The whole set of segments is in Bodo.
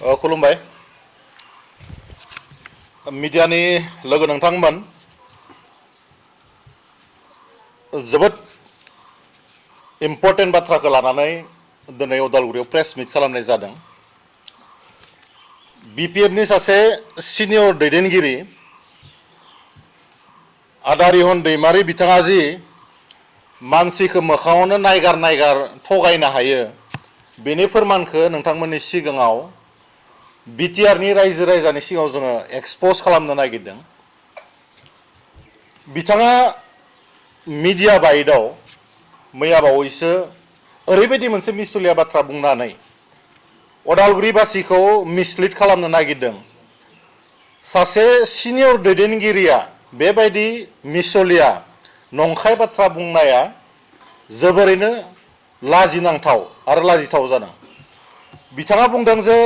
खुलुमबाय मिडियानि लोगो नोंथांमोन जोबोद इम्पर्टेन्ट बाथ्राखौ लानानै दिनै उदालगुरियाव प्रेस मिट खालामनाय जादों। बिपिएफनि सासे सिनियर दैदेनगिरि आदारिहन दैमारि बिथाङा जि मानसिखौ मोखाङावनो नायगार थगायनो हायो बेनि फोरमानखौ नोंथांमोननि सिगाङाव बिटिआरनि रायजो राजानि सिगाङाव जोङो एक्सप'ज खालामनो नागिरदों। बिथाङा मिडिया बाइटआव मैया बावैसो ओरैबायदि मोनसे मिसलिया बाथ्रा बुंनानै उदालगुरिबासिखौ मिसलिड खालामनो नागिरदों। सासे सिनियर दैदेनगिरिया बेबायदि मिसलिया नंखाय बाथ्रा बुंनाया जोबोरैनो लाजिनांथाव आरो लाजिथाव जादों। बिथाङा बुंदों जे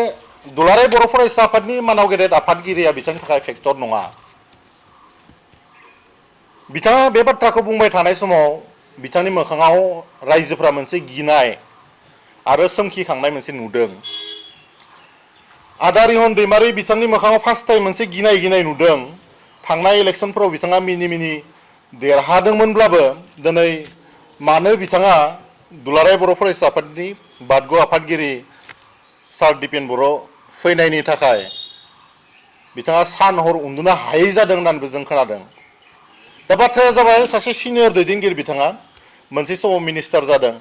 दुलाराय बर' फरायसा आफादनि मानाव गेदेर आफादगिरिया बिथांनि थाखाय फेक्टर नङा। बिथाङा बे बाथ्राखौ बुंबाय थानाय समाव बिथांनि मोखाङाव रायजोफ्रा मोनसे गिनाय आरो सोमखिखांनाय मोनसे नुदों। आदारिहन दैमारि बिथांनि मोखाङाव फार्स्ट टाइम मोनसे गिनाय नुदों। थांनाय इलेक्सनफोराव बिथाङा मिनि देरहादोंमोनब्लाबो दिनै मानो बिथाङा दुलाराय बर' फरायसा आफादनि बादग' आफादगिरि सार दिपेन बर' फैनायनि थाखाय बिथाङा सान हर उन्दुनो हायै जादों होननानैबो जों खोनादों। दा बाथ्राया जाबाय सासे सिनियर दैदेनगिरि बिथाङा मोनसे समाव मिनिस्टार जादों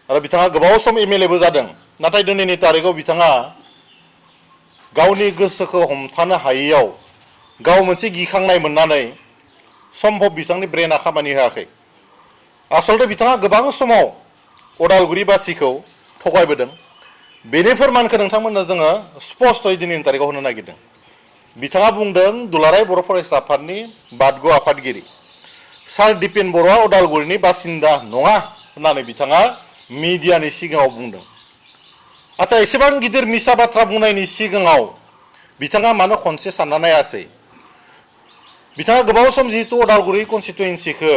आरो बिथाङा गोबाव सम एमएलएबो जादों। नाथाय दिनैनि तारिखआव बिथाङा गावनि गोसोखौ हमथानो हायैयाव गाव मोनसे गिखांनाय मोननानै सम्भब बिथांनि ब्रेना खामानि होआखै। आसलथे बिथाङा गोबां समाव उदालगुरिबासिखौ थगायबोदों। बेनि फोरमानखौ नोंथांमोननो जोङो स्पष्टयै दिनैनि तारिखआव होनो नागिरदों। बिथाङा बुंदों दुलाराय बर' फरायसा आफादनि बादग' आफादगिरि सार दिपेन बर'आ उदालगुरिनि बासिन्दा नङा होननानै बिथाङा मिडियानि सिगाङाव बुंदों। आচ্ছা एसेबां गिदिर मिसा बाथ्रा बुंनायनि सिगाङाव बिथाङा मानो खनसे सानना नायासै? बिथाङा गोबाव सम जिहेतु उदालगुरि कन्स्टिटुएन्सिखौ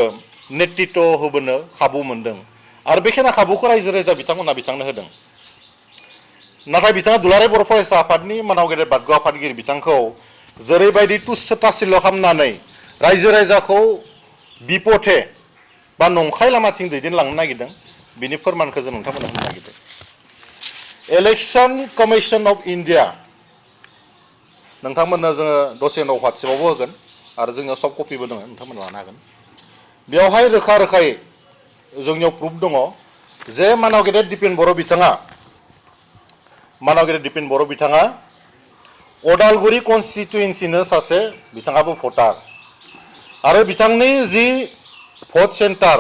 नेतृत्व होबोनो खाबु मोनदों आरो बेखिनि खाबुखौ रायजो राजा बिथांमोना बिथांनो होदों। नाथाय बिथाङा दुलाराय बर' फरायसा आफादनि मानाव गेदेर बादग' आफादगिरि बिथांखौ जेरैबायदि तुच्छ तासिल्य खालामनानै रायजो राजाखौ बिपथे बा नंखाय लामाथिं दैदेनलांनो नागिरदों बिनि फोरमानखौ जों नोंथांमोननो होनो नागिरदों। इलेक्शन कमिशन अफ इन्डिया नोंथांमोननो जोङो दसे उनाव वाट्सएपआवबो होगोन आरो जोंनियाव सफ्ट कपिबो दङ, नोंथांमोना लानो हागोन। बेवहाय रोखा रोखायै जोंनियाव प्रुफ दङ जे मानाव गेदेर दिपेन बर' बिथाङा उदालगुरि कन्स्टिटुएन्सिनो सासे बिथाङाबो भटार आरो बिथांनि जि भट सेन्टार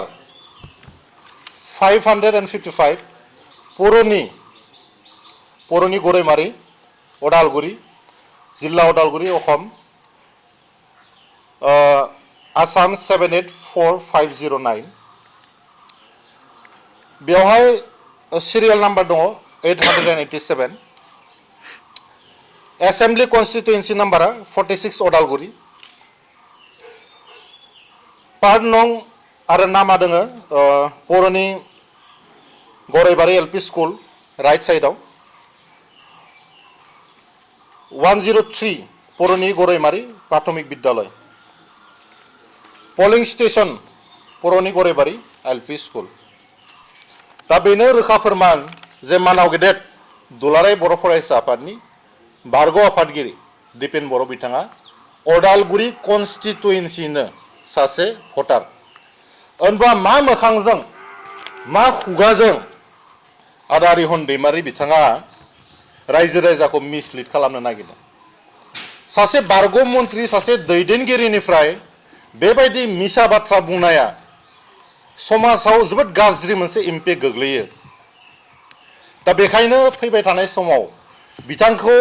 555 पुरनि गरायमारि उदालगुरि जिल्ला उदालगुरि अखम आसाम 784509 बेवहाय सिरियाल नाम्बार दङ 887 एसेम्बली कन्स्टिटुएन्सि नाम्बारा 46 उदालगुरि पार्ट नं आरो नामा दोङो पुरनि गरायबारि एलपि स्कुल राइट साइडआव 103 पुरनि गरायमारि प्राथमिक विद्यालय पोलिंग स्टेशन पुरनि गरायबारि एलपि स्कुल। दा बेनो रोखा फोरमान जे मानाव गेदेर दुलाराय बर' फरायसा आफादनि बारग' आफादगिरि दिपेन बर' बिथाङा उदालगुरि कन्स्टिटुएन्सिनो सासे भटार। होनबा मा मोखांजों मा खुगाजों आदारिहन दैमारि बिथाङा रायजो राजाखौ मिसलिड खालामनो नागिरदों? सासे बारग' मन्त्रि सासे दैदेनगिरिनिफ्राय बेबायदि मिसा बाथ्रा बुंनाया समाजाव जोबोद गाज्रि मोनसे इम्पेक्ट गोग्लैयो। दा बेखायनो फैबाय थानाय समाव बिथांखौ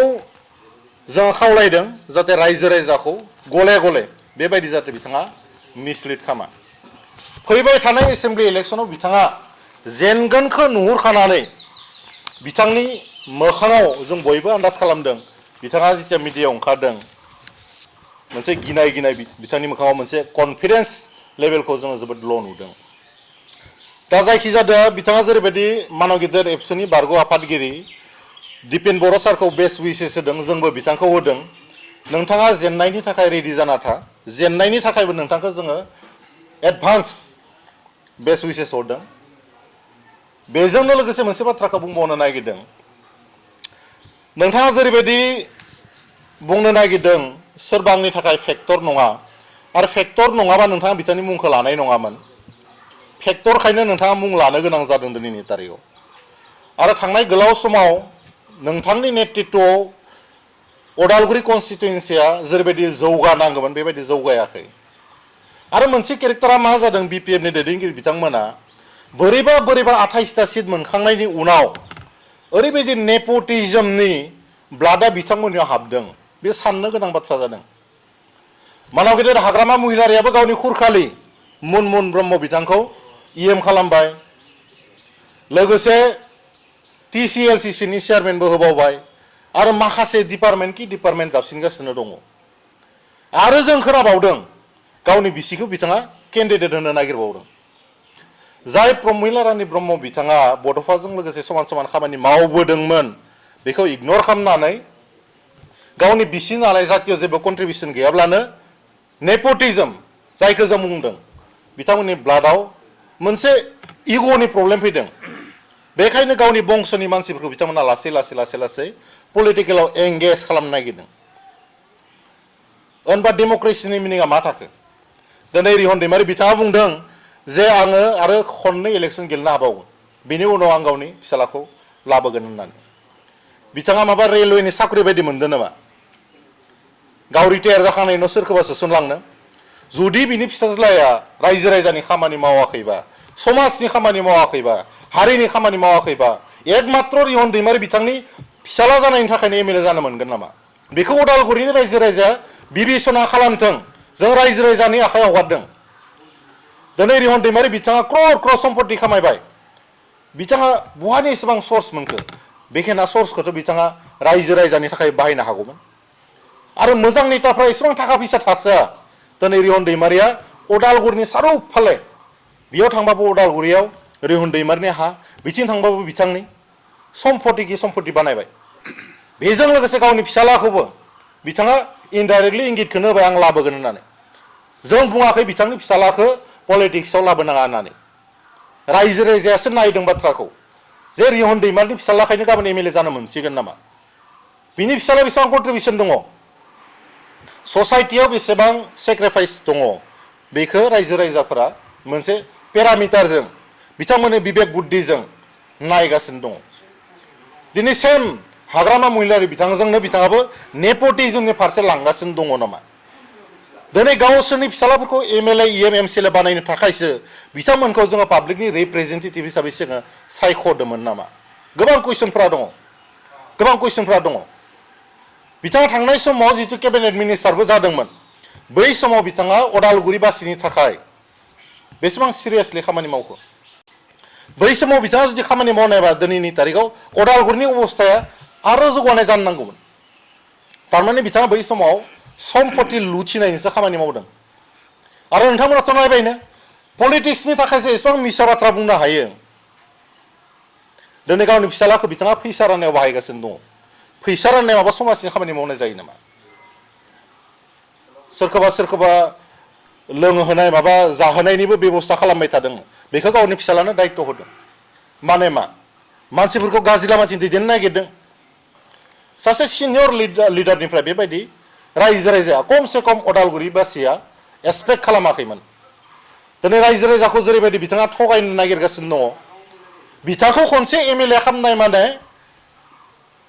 जों खावलायदों जाहाथे रायजो राजाखौ गले गले बेबायदि जाहाथे बिथाङा मिसलिड खालामा। फैबाय थानाय एसेम्बली इलेक्सनाव बिथाङा जेनगोनखौ नुहुरखानानै बिथांनि मोखाङाव जों बयबो आन्दाज खालामदों। बिथाङा जेथिया मिडियायाव ओंखारदों मोनसे गिनाय बिथांनि मोखाङाव मोनसे कनफिडेन्स लेभेलखौ जोङो जोबोद ल' नुदों। दा जायखिजाया बिथाङा जेरैबायदि मानाव गेदेर एबसुनि बारग' आफादगिरि दिपेन बर' सारखौ बेस्ट विशेस होदों जोंबो बिथांखौ होदों नोंथाङा जेननायनि थाखाय रेडि जाना था जेननायनि थाखायबो नोंथांखौ जोङो एडभान्स बेस्ट विशेस हरदों बेजोंनो लोगोसे मोनसे बाथ्राखौ बुंबावनो नागिरदों नोंथाङा जेरैबायदि बुंनो नागिरदों सोरबा आंनि थाखाय फेक्टर नङा आरो फेक्टर नङाबा नोंथाङा बिथांनि मुंखौ लानाय नङामोन फेक्टरखायनो नोंथाङा मुं लानो गोनां जादों दिनैनि तारिखआव आरो थांनाय गोलाव समाव नोंथांनि नेतृत्वआव अदालगुरि कन्स्टिटुएन्सिया जेरैबायदि जौगानांगौमोन बेबायदि जौगायाखै आरो मोनसे केरेक्टारा मा जादों बिपिएफनि दैदेनगिरि बिथांमोना बोरैबा 28टा सिट मोनखांनायनि उनाव ओरैबायदि नेपटिजमनि ब्लाडा बिथांमोननियाव हाबदों बे साननो गोनां बाथ्रा जादों मानाव गेदेर हाग्रामा महिलारियाबो गावनि खुरखालि मुनमुन ब्रह्म बिथांखौ इएम खालामबाय लोगोसे टिसिएलसिसिनि चेयारमेनबो होबावबाय आरो माखासे डिपार्टमेन्ट जाबसिनगासिनो दङ आरो जों खोनाबावदों गावनि बिसिखौ बिथाङा केन्डिडेट होनो नागिरबावदों जाय प्रमिला रानी ब्रह्म बिथाङा बड'फाजों लोगोसे समान समान खामानि मावबोदोंमोन बेखौ इगनर खालामनानै गावनि बिसि नालाय जातियाव जेबो कन्ट्रिबिउसन गैयाब्लानो नेपटिजम जायखौ जों बुंदों बिथांमोननि ब्लाडआव मोनसे इग'नि प्रब्लेम फैदों बेखायनो गावनि बंसनि मानसिफोरखौ बिथांमोना लासै पलिटिकेलाव एंगेज खालामनो नागिरदों होनबा डेम'क्रेसिनि मिनिङा मा थाखो दिनै रिहन दैमारि बिथाङा बुंदों जे आङो आरो खननै इलेक्सन गेलेनो हाबावगोन बिनि उनाव आं गावनि फिसालाखौ लाबोगोन होननानै बिथाङा माबा रेलवेनि साख्रि बायदि मोनदों नामा गाव रिटायार जाखांनायनि उनाव सोरखौबा सोसनलांनो जुदि बिनि फिसाज्लाया रायजो राजानि खामानि मावाखैबा समाजनि खामानि मावाखैबा हारिनि खामानि मावाखैबा एकमात्र रिहन दैमारि बिथांनि फिसाला जानायनि थाखायनो एमएलए जानो मोनगोन नामा बेखौ उदालगुरिनि रायजो राजाया बिबेचना खालामथों जों रायजो राजानि आखायाव हगारदों दिनै रिहन दैमारि बिथाङा क्रर सम्पति खामायबाय बिथाङा बहानि एसेबां सर्स मोनखो बेखेना सर्सखौथ' बिथाङा रायजो राजानि थाखाय बाहायनो हागौमोन आरो मोजां नेताफ्रा एसेबां थाखा फैसा थासोआ दिनै रिहन दैमारिया उदालगुरिनि सारौफाले बेयाव थांबाबो उदालगुरियाव रिहन दैमारिनि हा बिथिं थांबाबो बिथांनि सम्पति बानायबाय बेजों लोगोसे गावनि फिसालाखौबो बिथाङा इनडाइरेक्टलि इंगितखौनो होबाय आं लाबोगोन होननानै जों बुङाखै बिथांनि फिसालाखौ पलिटिक्सआव लाबोनाङा होननानै रायजो राजायासो नायदों बाथ्राखौ जे रिहन दैमारिनि फिसालाखायनो गाबोन एमएलए जानो मोनसिगोन नामा बिनि फिसाला बेसेबां कन्ट्रिबिउसन दङ ससाइटियाव बेसेबां सेक्रिफाइस दङ बेखौ रायजो राजाफोरा मोनसे पेरामिटारजों बिथांमोननि बिबेक बुद्धिजों नायगासिनो दङ दिनै सेम हाग्रामा महिलारि बिथांजोंनो बिथाङाबो नेपटिजमनि फारसे लांगासिनो दङ नामा दिनै गावसोरनि फिसालाफोरखौ एमएलए इएम एमसिएलए बानायनो थाखायसो बिथांमोनखौ जोङो पाब्लिकनि रिप्रेजेन्टेटिभ हिसाबै जोङो सायख'दोंमोन नामा गोबां कुइसनफोरा दङ बिथाङा थांनाय समाव जितु केबिनेट मिनिस्टारबो जादोंमोन बै समाव बिथाङा उदालगुरिबासिनि थाखाय बेसेबां सिरियासलि खामानि मावखो बै समाव बिथाङा जुदि खामानि मावनायबा दिनैनि तारिखआव उदालगुरिनि अबस्थाया आरो जौगानाय जानो नांगौमोन थारमाने बिथाङा बै समाव सम्पति लुथिनायनिसो खामानि मावदों आरो नोंथांमोनाथ' नायबायनो पलिटिक्सनि थाखायसो एसेबां मिसा बाथ्रा बुंनो हायो दिनै गावनि फिसालाखौ बिथाङा फैसा राननायाव बाहायगासिनो दङ फैसा राननाय माबा समाजनि खामानि मावनाय जायो नामा सोरखौबा लोंहोनाय माबा जाहोनायनिबो बेबस्था खालामबाय थादों बेखौ गावनि फिसालानो दायित्व होदों माने मा मानसिफोरखौ गाज्रि लामाथिं दैदेननो नागिरदों सासे सिनियर लिडारनिफ्राय बेबायदि रायजो राजाया खमसे खम उदालगुरिबासिया एक्सपेक्ट खालामाखैमोन दिनै रायजो राजाखौ जेरैबायदि बिथाङा थगायनो नागिरगासिनो दङ बिथांखौ खनसे एमएलए खालामनाय माने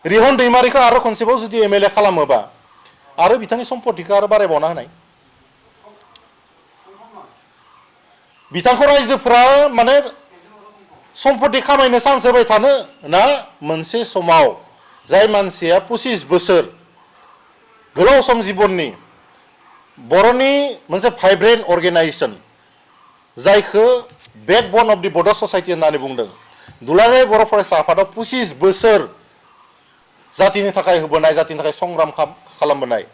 रिहन दैमारिखौ आरो खनसेबाव जुदि एमएलए खालामोबा आरो बिथांनि सम्पतिखौ आरो बारायबावना होनाय बिथांखौ रायजोफोरा माने सम्पति खामायनो चान्स होबाय थानो ना मोनसे समाव जाय मानसिया 25 बोसोर गोलाव सम जिबननि बर'नि मोनसे भाइब्रेन्ट अर्गेनाइजेसन जायखौ बेकबन अफ दि बड' ससाइटि होननानै बुंदों दुलाराय बर' फरायसा आफादाव 25 बोसोर जातिनि थाखाय होबोनाय जातिनि थाखाय संग्राम खालामबोनाय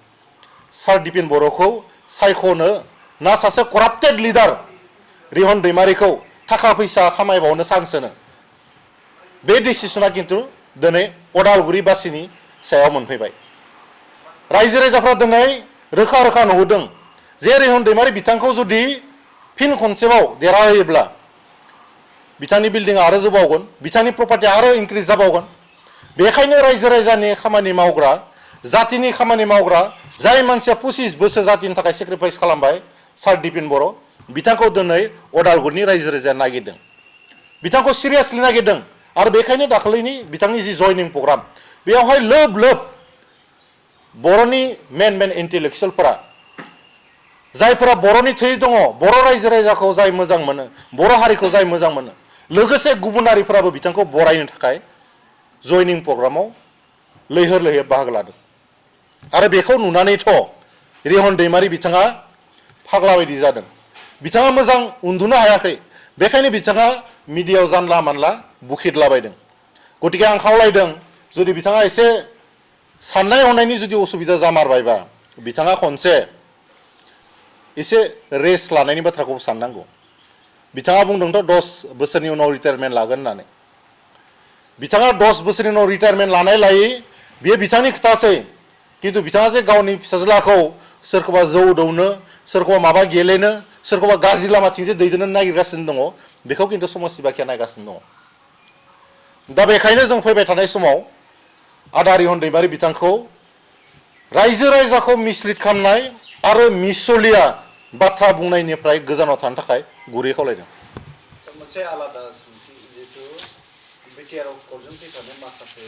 सार दिपेन बर'खौ सायख'नो ना सासे कराप्टेड लिडार रिहन दैमारिखौ थाखा फैसा खामायबावनो चान्स होनो बे डिसिसना खिन्थु दिनै अदालगुरि बासिनि सायाव मोनफैबाय रायजो राजाफ्रा दिनै रोखा रोखा नुहुरदों जे रिहन दैमारि बिथांखौ जुदि फिन खनसेबाव देरहाहोयोब्ला बिथांनि बिल्डिं आरो जौबावगोन बिथांनि प्रपार्टि आरो इनक्रिज जाबावगोन बेखायनो रायजो राजानि खामानि मावग्रा जातिनि खामानि मावग्रा जाय मानसिया 25 बोसोर जातिनि थाखाय सेक्रिफाइस खालामबाय सार दिपिन बर' बिथांखौ दिनै अदालगुरिनि रायजो राजाया नागिरदों बिथांखौ सिरियासलि नागिरदों आरो बेखायनो दाखालिनि बिथांनि जि जयनिं प्रग्राम बेयावहाय लोब लोब बर'नि मेन इन्टेलेक्सुयेलफोरा जायफोरा बर'नि थै दङ बर' रायजो राजाखौ जाय मोजां मोनो बर' हारिखौ जाय मोजां मोनो लोगोसे गुबुन हारिफोराबो बिथांखौ बरायनो थाखाय जयनिं प्रग्रामाव लैहोर लैहोर बाहागो लादों आरो बेखौ नुनानैथ' रिहन दैमारि बिथाङा फाग्ला बायदि जादों बिथाङा मोजां उन्दुनो हायाखै बेखायनो बिथाङा मिडियायाव जानला मानला बुखिदलाबायदों गतिके आं खावलायदों जुदि बिथाङा एसे साननाय हनायनि जुदि असुबिदा जामारबायबा बिथाङा खनसे एसे रेस्ट लानायनि बाथ्राखौ साननांगौ बिथाङा बुंदोंथ' 10 बोसोरनि उनाव रिटायारमेन्ट लागोन होननानै बिथाङा 10 बोसोरनि उनाव रिटायारमेन्ट लानाय लायै बेयो बिथांनि खोथासै किन्तु बिथाङा जे गावनि फिसाज्लाखौ सोरखौबा जौ दौनो सोरखौबा माबा गेलेनो सोरखौबा गाज्रि लामाथिंजे दैदेननो नागिरगासिनो दङ बेखौ किन्तु समाज सिबाखिया नायगासिनो दङ दा बेखायनो जों फैबाय थानाय समाव आदा रिहन दैमारि बिथांखौ रायजो राजाखौ मिसलिड खालामनाय आरो मिसलिया बाथ्रा बुंनायनिफ्राय गोजानाव थानो थाखाय गुरै खावलायदों मोनसे आलादा सोंथि जिहेतु बिटिआरआव कर्टजों फैफानाय माखासे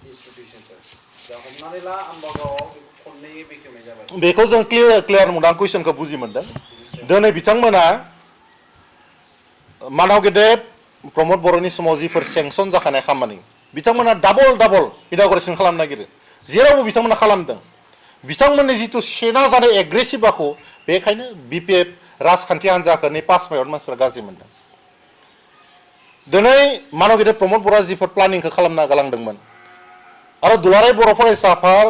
इन्स्टिटिउसनफोर दा हमनानै ला आम्बागावआव खननै बेखेवनाय जाबाय बेखौ जों क्लियार मोनदां कुइसनखौ बुजि मोनदों दिनै बिथांमोना मानाव गेदेब प्रमद बर'नि समाव जिफोर सेंसन जाखानाय खामानि बिथांमोना डाबल इनागुरेसन खालामनो नागिरो जेरावबो बिथांमोना खालामदों बिथांमोननि जिथु सेना जानाय एग्रेसिभ आखु बेखायनो बिपिएफ राजखान्थि हान्जाखौ 5 माइल मानसिफ्रा गाज्रि मोनदों दिनै मानाव गेदेब प्रमद बर'आ जिफोर प्लानिंखौ खालामना गालांदोंमोन आरो दुलाराय बर' फरायसा आफाद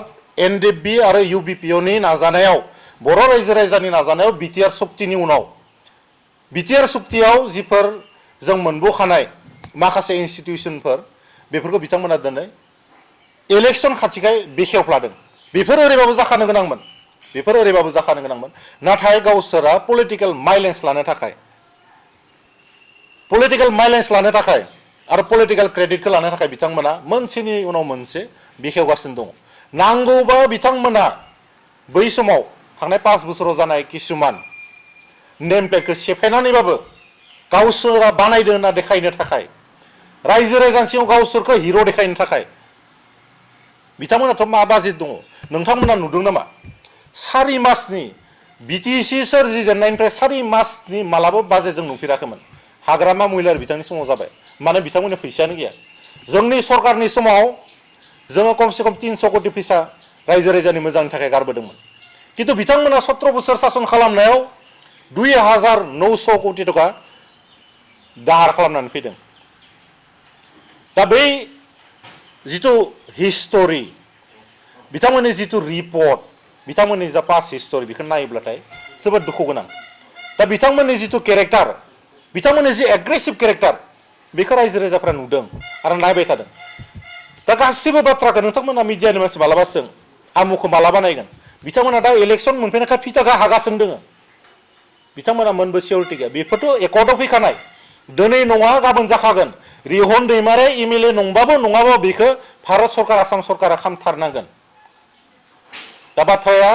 एनडिएफबि आरो इउबिपिअनि नाजानायाव बर' रायजो राजानि नाजानायाव बिटिआर सक्तिनि उनाव बिटिआर सक्तियाव जिफोर जों मोनबोखानाय माखासे इन्स्टिटिउसनफोर बेफोरखौ बिथांमोना दिनै इलेक्सन खाथिखाय बेखेवफ्लादों बेफोर ओरैबाबो जाखानो गोनांमोन नाथाय गावसोरा पलिटिकेल माइलेन्स लानो थाखाय आरो पलिटिकेल क्रेडिटखौ लानो थाखाय बिथांमोना मोनसेनि उनाव मोनसे बेखेवगासिनो दङ नांगौबा बिथांमोना बै समाव थांनाय 5 बोसोराव जानाय किसुमान नेम प्लेटखौ सेफायनानैबाबो गावसोरा बानायदों होनना देखायनो थाखाय रायजो राजानि सिगाङाव गावसोरखौ हिर' देखायनो थाखाय बिथांमोनाथ' मा बाजेट दङ नोंथांमोना नुदों नामा 4 मासनि बिटिसि सोरजिजेननायनिफ्राय 4 मासनि मालाबा बाजेट जों नुफेराखैमोन हाग्रामा महिलार बिथांनि समाव जाबाय माने बिथांमोननि फैसायानो गैया जोंनि सरकारनि समाव जोङो खमसे खम 300 कोटि फैसा रायजो राजानि मोजांनि थाखाय गारबोदोंमोन किन्तु बिथांमोना 17 बोसोर सासन खालामनायाव 2900 कोटि टाका दाहार खालामनानै फैदों दा बै जिथु हिस्टरि बिथांमोननि जिथु रिपर्ट बिथांमोननि जा पास हिस्टरि बेखौ नायोब्लाथाय जोबोद दुखु गोनां दा बिथांमोननि जिथु केरेक्टार बिथांमोननि जि एग्रेसिभ केरेक्टार बेखौ रायजो राजाफ्रा नुदों आरो नायबाय थादों दा गासिबो बाथ्राखौ नोंथांमोना मिडियानि मानसि मालाबा सों आमुखौ मालाबा नायगोन बिथांमोना दा इलेक्सन मोनफैनायखाय फिथाखा हागासिनो दङ बिथांमोना मोनबो सिउरिटि गैया बेफोरथ' एकर्डआव फैखानाय दिनै नङा गाबोन जाखागोन रिहन दैमारि एमएलए नंबाबो नङाबो बेखौ भारत सरकार आसाम सरकारा खालामथारनांगोन दा बाथ्राया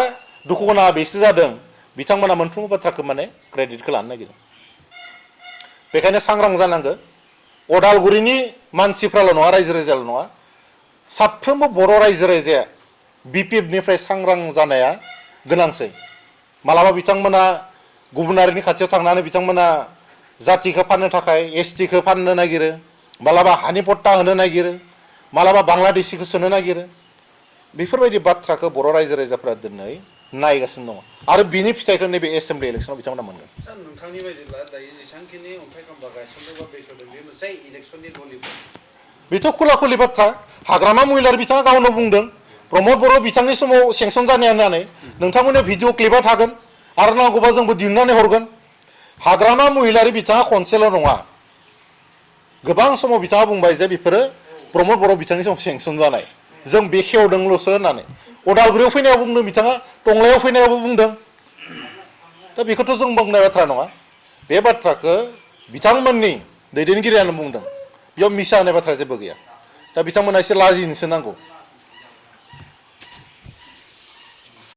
दुखु गोनाङा बेसो जादों बिथांमोना मोनफ्रोमबो बाथ्राखौ माने क्रेडिटखौ लानो नागिरो बेखायनो सांग्रां जानांगौ अदालगुरिनि मानसिफ्राल' नङा रायजो राजाल' नङा साफ्रोमबो बर' रायजो राजाया बिपिएफनिफ्राय सांग्रां जानाया गोनांसै मालाबा बिथांमोना गुबुनारिनि खाथियाव थांनानै बिथांमोना जातिखौ फाननो थाखाय एसटिखौ फाननो नागिरो मालाबा हानि पट्टा होनो नागिरो मालाबा बांलादेशिखौ सोनो नागिरो बेफोरबायदि बाथ्राखौ बर' रायजो राजाफ्रा दिनै नायगासिनो दङ आरो बिनि फिथाइखौ नैबे एसेम्बलि इलेक्सनाव बिथांमोना मोनगोन नोंथांनि बायदिब्ला दायो जेसेबांखिनि अन्थाइ खाम्बा गायसनदों बा बेखेवदों बे मोनसे इलेक्सननि ललिपप बेथ' खुला खुलि बाथ्रा हाग्रामा महिलारि बिथाङा गावनो बुंदों प्रमद बर' बिथांनि समाव सेंसन जानाय होननानै नोंथांमोननि भिडिअ क्लिपआ थागोन आरो नांगौबा जोंबो दिहुननानै हरगोन हाग्रामा महिलारि बिथाङा खनसेल' नङा गोबां समाव बिथाङा बुंबाय जे बेफोरो प्रमद बर' बिथांनि समाव सेंसन जानाय जों बेखेवदोंल'सो होननानै अदालगुरियाव फैनायाव बुंदों बिथाङा टंलायाव फैनायावबो बुंदों दा बेखौथ' जों बुंनाय बाथ्रा नङा बे बाथ्राखौ बिथांमोननि दैदेनगिरियानो बुंदों बेयाव मिसा होनाय बाथ्रा जेबो गैया दा बिथांमोना एसे लाजिनोसो नांगौ